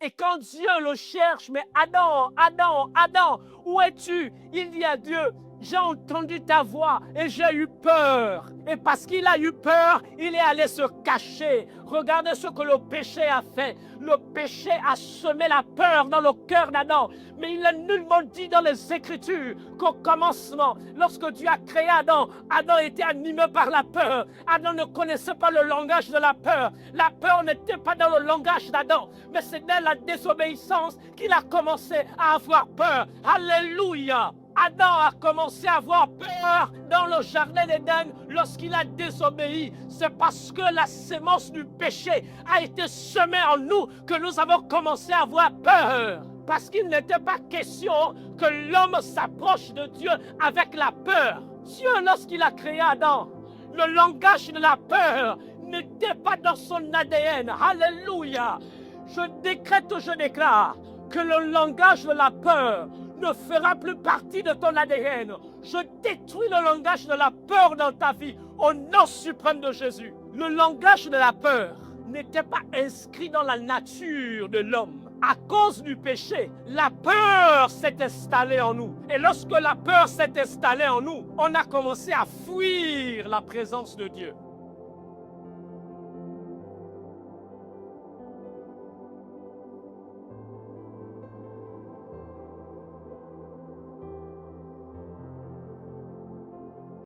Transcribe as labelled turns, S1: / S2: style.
S1: Et quand Dieu le cherche, mais Adam, Adam, Adam, où es-tu? Il dit à Dieu, j'ai entendu ta voix et j'ai eu peur. Et parce qu'il a eu peur, il est allé se cacher. Regardez ce que le péché a fait. Le péché a semé la peur dans le cœur d'Adam. Mais il est nullement dit dans les Écritures qu'au commencement, lorsque Dieu a créé Adam, Adam était animé par la peur. Adam ne connaissait pas le langage de la peur. La peur n'était pas dans le langage d'Adam. Mais c'est dans la désobéissance qu'il a commencé à avoir peur. Alléluia! Adam a commencé à avoir peur dans le jardin d'Éden lorsqu'il a désobéi. C'est parce que la sémence du péché a été semée en nous que nous avons commencé à avoir peur. Parce qu'il n'était pas question que l'homme s'approche de Dieu avec la peur. Dieu, lorsqu'il a créé Adam, le langage de la peur n'était pas dans son ADN. Alléluia! Je décrète, je déclare que le langage de la peur ne fera plus partie de ton ADN. Je détruis le langage de la peur dans ta vie au nom suprême de Jésus. Le langage de la peur n'était pas inscrit dans la nature de l'homme. À cause du péché, la peur s'est installée en nous. Et lorsque la peur s'est installée en nous, on a commencé à fuir la présence de Dieu.